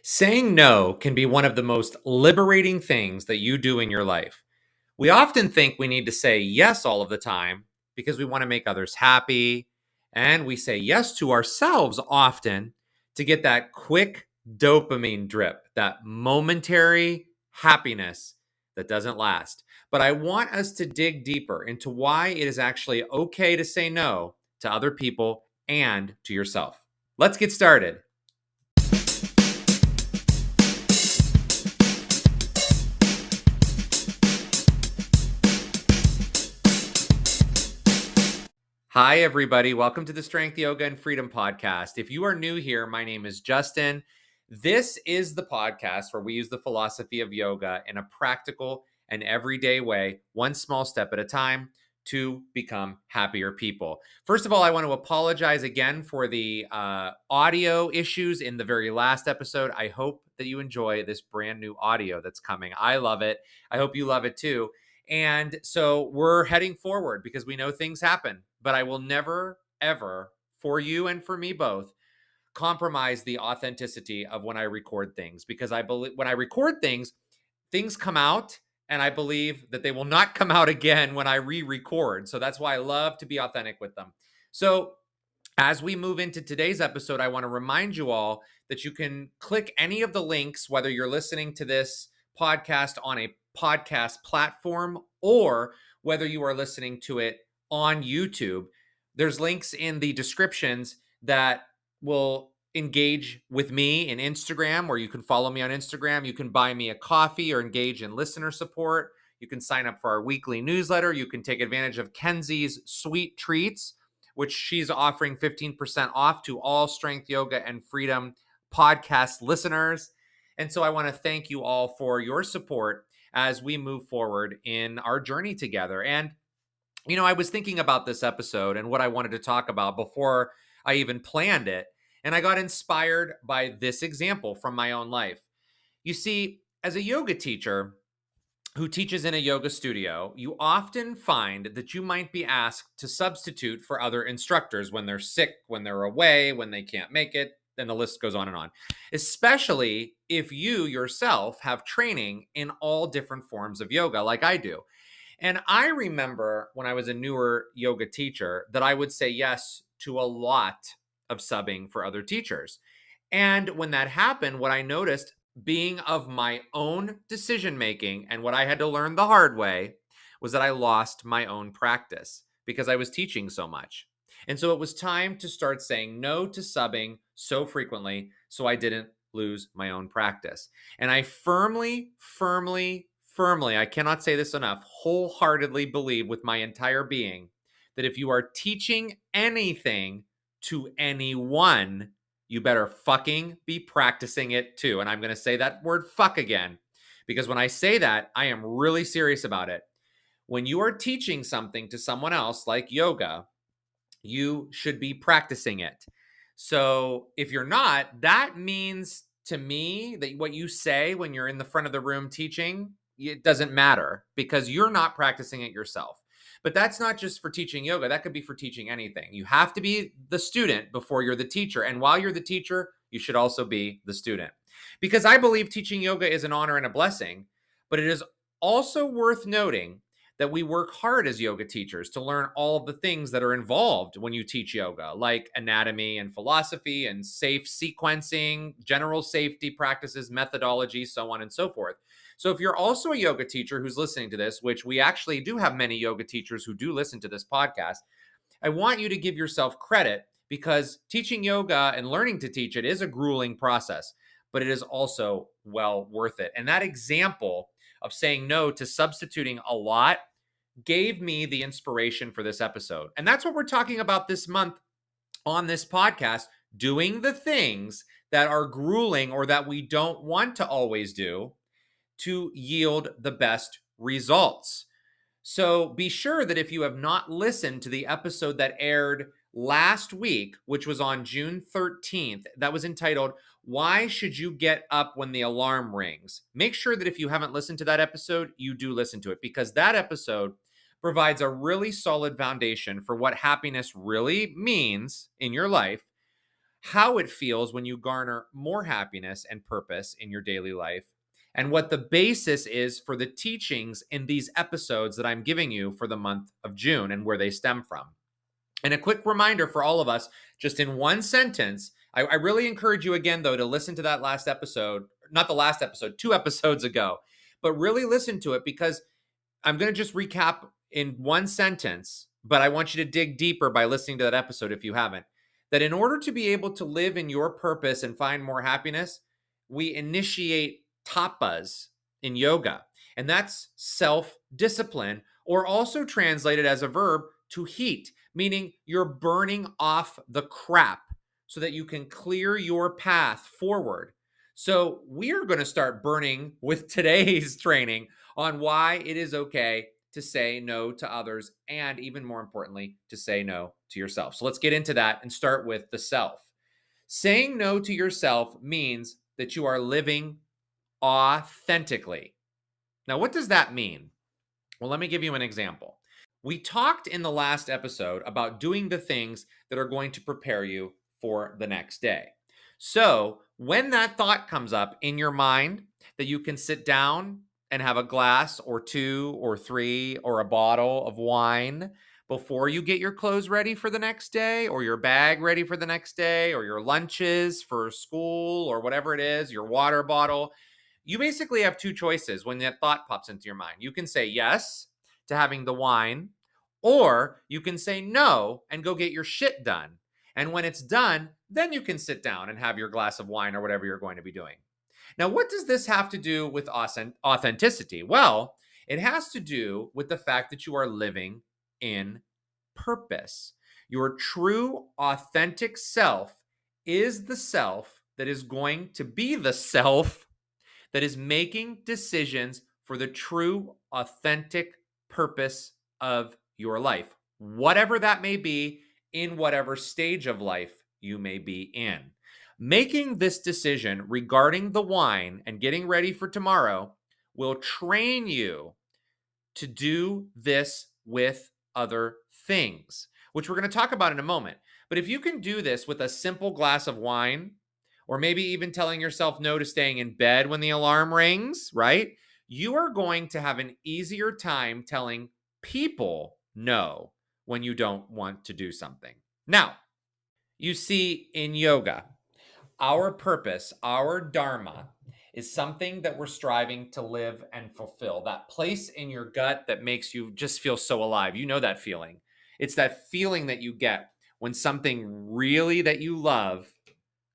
Saying no can be one of the most liberating things that you do in your life. We often think we need to say yes all of the time because we want to make others happy. And we say yes to ourselves often to get that quick dopamine drip, that momentary happiness that doesn't last. But I want us to dig deeper into why it is actually okay to say no to other people and to yourself. Let's get started. Hi, everybody. Welcome to the Strength, Yoga, and Freedom podcast. If you are new here, my name is Justin. This is the podcast where we use the philosophy of yoga in a practical and everyday way, one small step at a time, to become happier people. First of all, I want to apologize again for the audio issues in the very last episode. I hope that you enjoy this brand new audio that's coming. I love it. I hope you love it too. And so we're heading forward because we know things happen, but I will never, ever, for you and for me both, compromise the authenticity of when I record things, because I believe when I record things, things come out, and I believe that they will not come out again when I re-record. So that's why I love to be authentic with them. So as we move into today's episode, I want to remind you all that you can click any of the links, whether you're listening to this podcast on a podcast platform or whether you are listening to it on YouTube. There's links in the descriptions that will engage with me in Instagram, where you can follow me on Instagram. You can buy me a coffee or engage in listener support. You can sign up for our weekly newsletter. You can take advantage of Kenzie's sweet treats, which she's offering 15% off to all Strength, Yoga, and Freedom podcast listeners. And so I want to thank you all for your support as we move forward in our journey together. And, you know, I was thinking about this episode and what I wanted to talk about before I even planned it. And I got inspired by this example from my own life. You see, as a yoga teacher who teaches in a yoga studio, you often find that you might be asked to substitute for other instructors when they're sick, when they're away, when they can't make it, and the list goes on, especially if you yourself have training in all different forms of yoga like I do. And I remember when I was a newer yoga teacher that I would say yes to a lot of subbing for other teachers. And when that happened, what I noticed, being of my own decision making, and what I had to learn the hard way, was that I lost my own practice because I was teaching so much. And so it was time to start saying no to subbing so frequently so I didn't lose my own practice. And I firmly, I cannot say this enough, wholeheartedly believe with my entire being that if you are teaching anything to anyone, you better fucking be practicing it too. And I'm going to say that word fuck again, because when I say that, I am really serious about it. When you are teaching something to someone else, like yoga, you should be practicing it. So if you're not, that means to me that what you say when you're in the front of the room teaching, it doesn't matter because you're not practicing it yourself. But that's not just for teaching yoga. That could be for teaching anything. You have to be the student before you're the teacher. And while you're the teacher, you should also be the student. Because I believe teaching yoga is an honor and a blessing, but it is also worth noting that we work hard as yoga teachers to learn all of the things that are involved when you teach yoga, like anatomy and philosophy and safe sequencing, general safety practices, methodology, so on and so forth. So if you're also a yoga teacher who's listening to this, which we actually do have many yoga teachers who do listen to this podcast, I want you to give yourself credit, because teaching yoga and learning to teach it is a grueling process, but it is also well worth it. And that example of saying no to substituting a lot gave me the inspiration for this episode. And that's what we're talking about this month on this podcast, doing the things that are grueling or that we don't want to always do to yield the best results. So be sure that if you have not listened to the episode that aired last week, which was on June 13th, that was entitled, "Why Should You Get Up When the Alarm Rings?" Make sure that if you haven't listened to that episode, you do listen to it, because that episode provides a really solid foundation for what happiness really means in your life, how it feels when you garner more happiness and purpose in your daily life, and what the basis is for the teachings in these episodes that I'm giving you for the month of June and where they stem from. And a quick reminder for all of us, just in one sentence, I really encourage you again, though, to listen to that last episode, not the last episode, 2 episodes ago, but really listen to it, because I'm going to just recap in one sentence, but I want you to dig deeper by listening to that episode if you haven't. That in order to be able to live in your purpose and find more happiness, we initiate tapas in yoga, and that's self discipline, or also translated as a verb to heat, meaning you're burning off the crap so that you can clear your path forward. So, we are going to start burning with today's training on why it is okay to say no to others, and even more importantly, to say no to yourself. So let's get into that and start with the self. Saying no to yourself means that you are living authentically. Now, what does that mean? Well, let me give you an example. We talked in the last episode about doing the things that are going to prepare you for the next day. So, when that thought comes up in your mind that you can sit down and have a glass or two or three or a bottle of wine before you get your clothes ready for the next day, or your bag ready for the next day, or your lunches for school, or whatever it is, your water bottle, you basically have two choices when that thought pops into your mind. You can say yes to having the wine, or you can say no and go get your shit done. And when it's done, then you can sit down and have your glass of wine or whatever you're going to be doing. Now, what does this have to do with authenticity? Well, it has to do with the fact that you are living in purpose. Your true, authentic self is the self that is going to be the self that is making decisions for the true, authentic purpose of your life, whatever that may be, in whatever stage of life you may be in. Making this decision regarding the wine and getting ready for tomorrow will train you to do this with other things, which we're going to talk about in a moment. But if you can do this with a simple glass of wine, or maybe even telling yourself no to staying in bed when the alarm rings, right? You are going to have an easier time telling people no when you don't want to do something. Now, you see, in yoga, our purpose, our dharma, is something that we're striving to live and fulfill. That place in your gut that makes you just feel so alive. You know that feeling. It's that feeling that you get when something really that you love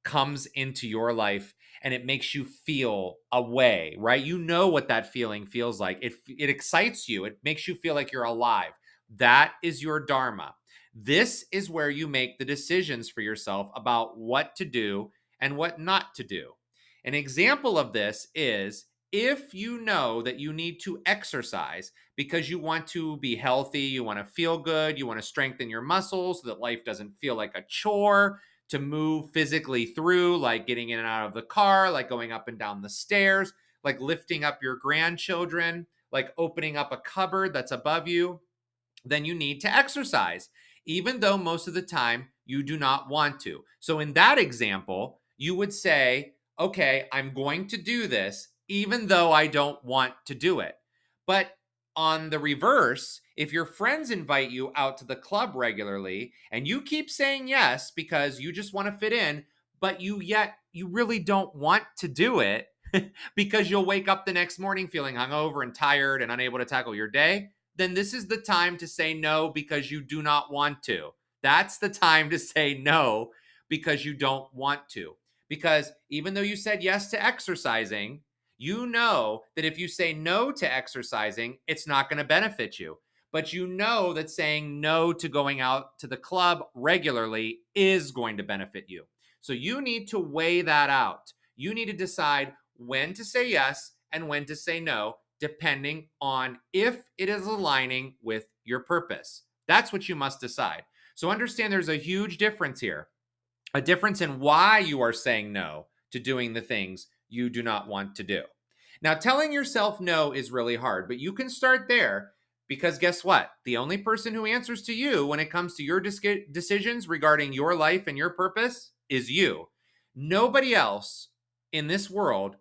comes into your life and it makes you feel a way, right? You know what that feeling feels like. It excites you. It makes you feel like you're alive. That is your dharma. This is where you make the decisions for yourself about what to do and what not to do. An example of this is if you know that you need to exercise because you want to be healthy, you want to feel good, you want to strengthen your muscles so that life doesn't feel like a chore, to move physically through, like getting in and out of the car, like going up and down the stairs, like lifting up your grandchildren, like opening up a cupboard that's above you, then you need to exercise, even though most of the time you do not want to. So in that example, you would say, okay, I'm going to do this, even though I don't want to do it. But on the reverse, if your friends invite you out to the club regularly and you keep saying yes because you just want to fit in, but you really don't want to do it because you'll wake up the next morning feeling hungover and tired and unable to tackle your day, then this is the time to say no because you do not want to. That's the time to say no because you don't want to. Because even though you said yes to exercising, you know that if you say no to exercising, it's not going to benefit you. But you know that saying no to going out to the club regularly is going to benefit you. So you need to weigh that out. You need to decide when to say yes and when to say no, depending on if it is aligning with your purpose. That's what you must decide. So understand there's a huge difference here, a difference in why you are saying no to doing the things you do not want to do. Now, telling yourself no is really hard, but you can start there because guess what? The only person who answers to you when it comes to your decisions regarding your life and your purpose is you. Nobody else in this world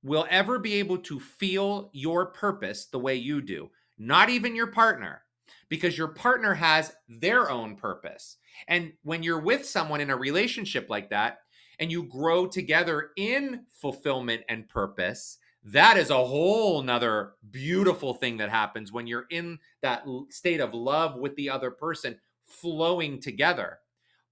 will ever be able to feel your purpose the way you do, not even your partner, because your partner has their own purpose. And when you're with someone in a relationship like that and you grow together in fulfillment and purpose, that is a whole nother beautiful thing that happens when you're in that state of love with the other person flowing together.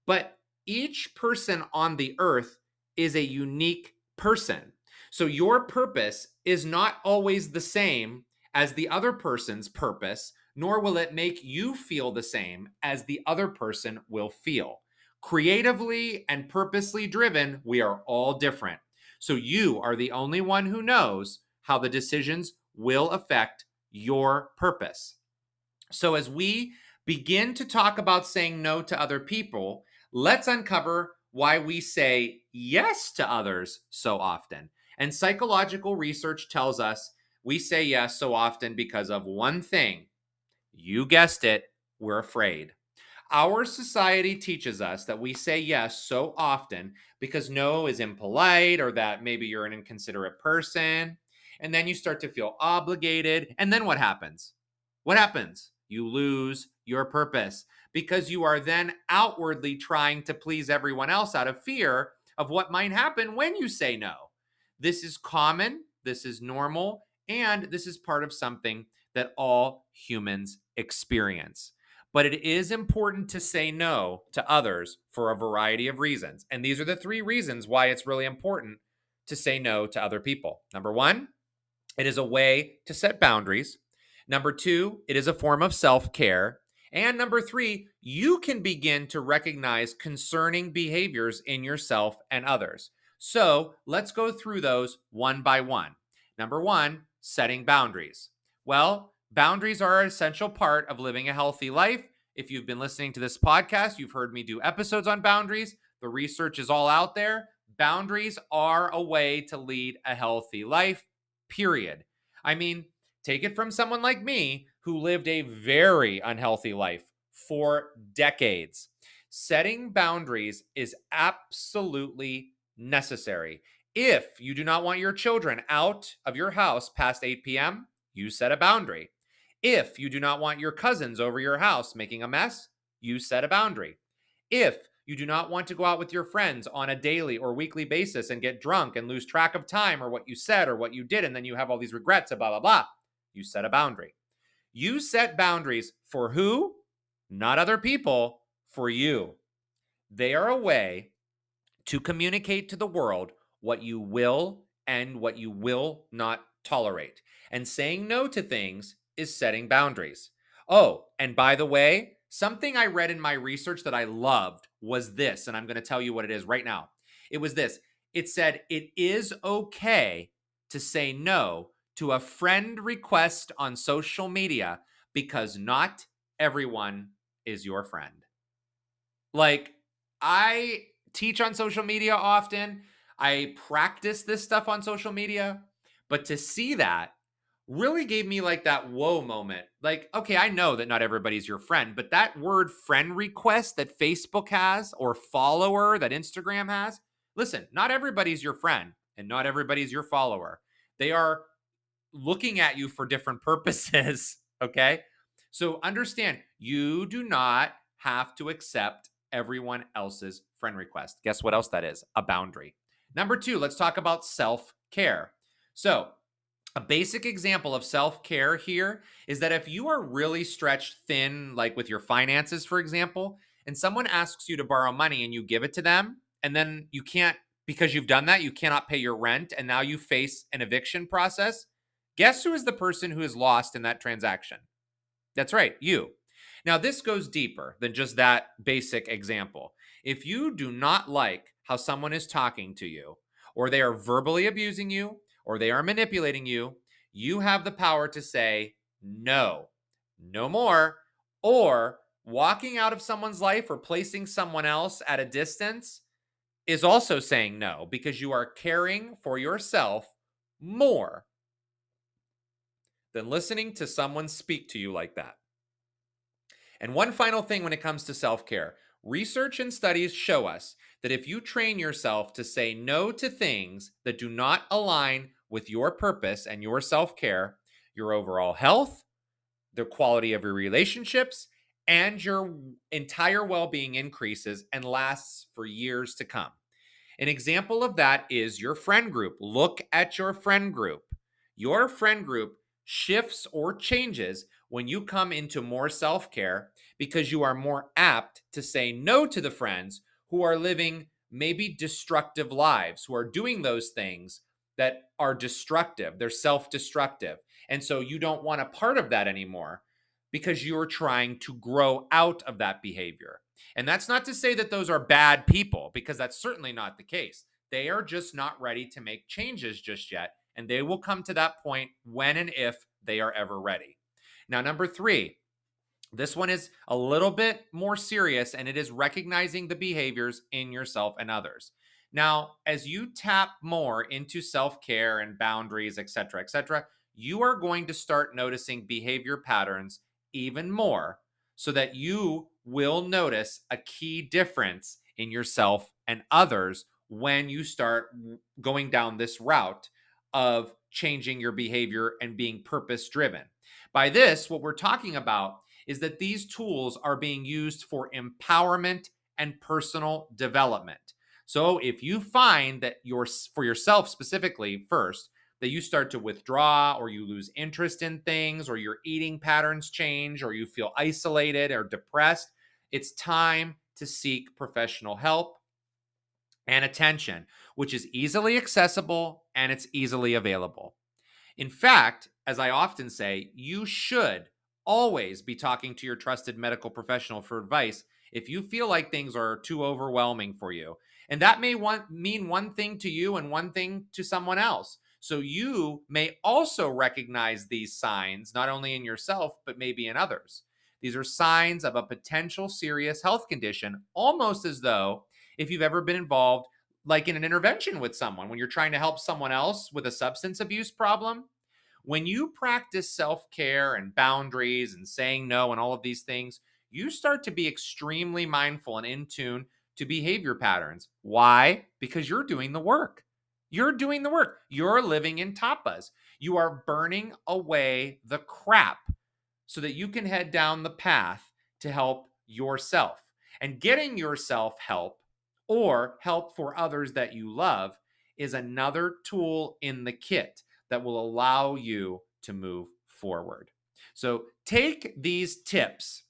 But each person on the earth is a unique person. So your purpose is not always the same as the other person's purpose, nor will it make you feel the same as the other person will feel. Creatively and purposely driven, we are all different. So you are the only one who knows how the decisions will affect your purpose. So as we begin to talk about saying no to other people, let's uncover why we say yes to others so often. And psychological research tells us we say yes so often because of one thing. You guessed it, we're afraid. Our society teaches us that we say yes so often because no is impolite or that maybe you're an inconsiderate person. And then you start to feel obligated. And then what happens? What happens? You lose your purpose because you are then outwardly trying to please everyone else out of fear of what might happen when you say no. This is common, this is normal, and this is part of something that all humans experience. But it is important to say no to others for a variety of reasons. And these are the 3 reasons why it's really important to say no to other people. Number 1, it is a way to set boundaries. Number 2, it is a form of self-care. And number 3, you can begin to recognize concerning behaviors in yourself and others. So let's go through those one by one. Number 1, setting boundaries. Well, boundaries are an essential part of living a healthy life. If you've been listening to this podcast, you've heard me do episodes on boundaries. The research is all out there. Boundaries are a way to lead a healthy life, period. I mean, take it from someone like me who lived a very unhealthy life for decades. Setting boundaries is absolutely necessary. If you do not want your children out of your house past 8 p.m., you set a boundary. If you do not want your cousins over your house making a mess, you set a boundary. If you do not want to go out with your friends on a daily or weekly basis and get drunk and lose track of time or what you said or what you did, and then you have all these regrets, blah, blah, blah, you set a boundary. You set boundaries for who? Not other people, for you. They are a way to communicate to the world what you will and what you will not tolerate. And saying no to things is setting boundaries. Oh, and by the way, something I read in my research that I loved was this, and I'm going to tell you what it is right now. It was this. It said, it is okay to say no to a friend request on social media because not everyone is your friend. Like, I teach on social media often. I practice this stuff on social media, but to see that really gave me like that whoa moment. Like, okay, I know that not everybody's your friend, but that word friend request that Facebook has or follower that Instagram has, listen, not everybody's your friend and not everybody's your follower. They are looking at you for different purposes, okay? So understand, you do not have to accept everyone else's friend request. Guess what else that is? A boundary. Number 2, let's talk about self-care. So, a basic example of self-care here is that if you are really stretched thin, like with your finances, for example, and someone asks you to borrow money and you give it to them, and then you can't, because you've done that, you cannot pay your rent, and now you face an eviction process. Guess who is the person who is lost in that transaction? That's right, you. Now, this goes deeper than just that basic example. If you do not like how someone is talking to you, or they are verbally abusing you, or they are manipulating you, you have the power to say no, no more, or walking out of someone's life or placing someone else at a distance is also saying no because you are caring for yourself more than listening to someone speak to you like that. And one final thing when it comes to self-care, research and studies show us that if you train yourself to say no to things that do not align with your purpose and your self care, your overall health, the quality of your relationships, and your entire well being increases and lasts for years to come. An example of that is your friend group. Look at your friend group. Your friend group shifts or changes when you come into more self care because you are more apt to say no to the friends who are living maybe destructive lives, who are doing those things that are destructive, they're self destructive. And so you don't want a part of that anymore because you're trying to grow out of that behavior. And that's not to say that those are bad people, because that's certainly not the case. They are just not ready to make changes just yet. And they will come to that point when and if they are ever ready. Now, number three, this one is a little bit more serious, and it is recognizing the behaviors in yourself and others. Now, as you tap more into self care and boundaries, et cetera, you are going to start noticing behavior patterns even more so that you will notice a key difference in yourself and others when you start going down this route of changing your behavior and being purpose driven. By this, what we're talking about is that these tools are being used for empowerment and personal development. So if you find that for yourself specifically first, that you start to withdraw or you lose interest in things or your eating patterns change or you feel isolated or depressed, it's time to seek professional help and attention, which is easily accessible and it's easily available. In fact, as I often say, you should always be talking to your trusted medical professional for advice if you feel like things are too overwhelming for you. And that may mean one thing to you and one thing to someone else. So you may also recognize these signs, not only in yourself, but maybe in others. These are signs of a potential serious health condition, almost as though if you've ever been involved, like in an intervention with someone, when you're trying to help someone else with a substance abuse problem. When you practice self care and boundaries and saying no and all of these things, you start to be extremely mindful and in tune to behavior patterns. Why? Because you're doing the work. You're doing the work. You're living in tapas. You are burning away the crap so that you can head down the path to help yourself. And getting yourself help or help for others that you love is another tool in the kit that will allow you to move forward. So take these tips,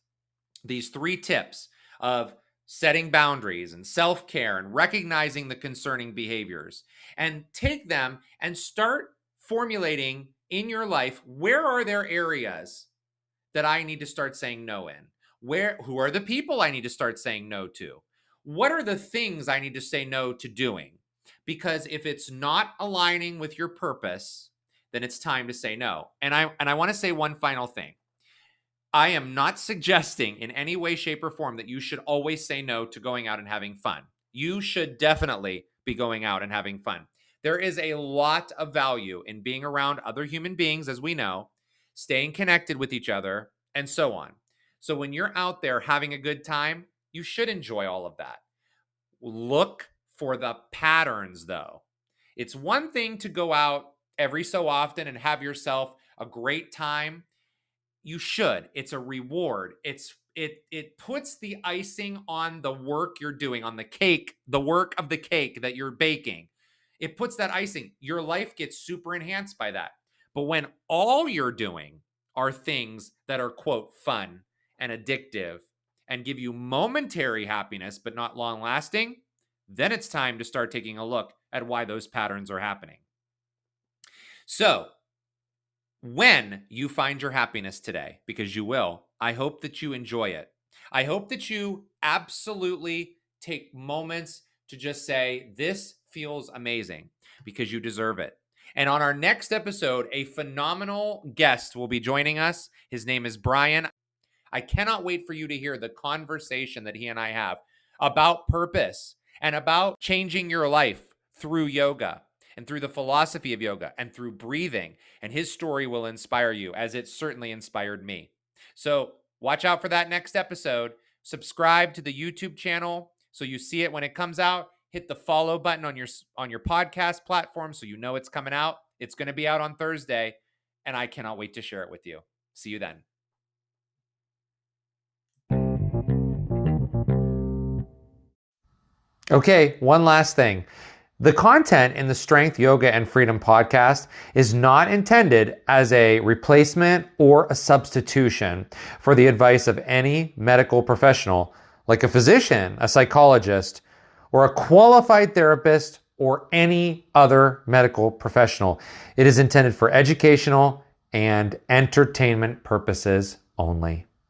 these 3 tips of setting boundaries and self care and recognizing the concerning behaviors, and take them and start formulating in your life, where are there areas that I need to start saying no in? Who are the people I need to start saying no to? What are the things I need to say no to doing? Because if it's not aligning with your purpose, then it's time to say no. And I want to say one final thing. I am not suggesting in any way, shape, or form that you should always say no to going out and having fun. You should definitely be going out and having fun. There is a lot of value in being around other human beings, as we know, staying connected with each other, and so on. So when you're out there having a good time, you should enjoy all of that. Look for the patterns, though. It's one thing to go out every so often and have yourself a great time. You should. It's a reward. It puts the icing on the work you're doing, on the cake, the work of the cake that you're baking. It puts that icing. Your life gets super enhanced by that. But when all you're doing are things that are, quote, fun and addictive and give you momentary happiness but not long lasting, then it's time to start taking a look at why those patterns are happening. So, when you find your happiness today, because you will, I hope that you enjoy it. I hope that you absolutely take moments to just say, this feels amazing, because you deserve it. And on our next episode, a phenomenal guest will be joining us. His name is Brian. I cannot wait for you to hear the conversation that he and I have about purpose and about changing your life through yoga and through the philosophy of yoga and through breathing. And his story will inspire you, as it certainly inspired me. So watch out for that next episode. Subscribe to the YouTube channel. so you see it when it comes out. Hit the follow button on your podcast platform so you know it's coming out. It's going to be out on Thursday, and I cannot wait to share it with you. See you then. Okay, one last thing. The content in the Strength, Yoga, and Freedom podcast is not intended as a replacement or a substitution for the advice of any medical professional, like a physician, a psychologist, or a qualified therapist, or any other medical professional. It is intended for educational and entertainment purposes only.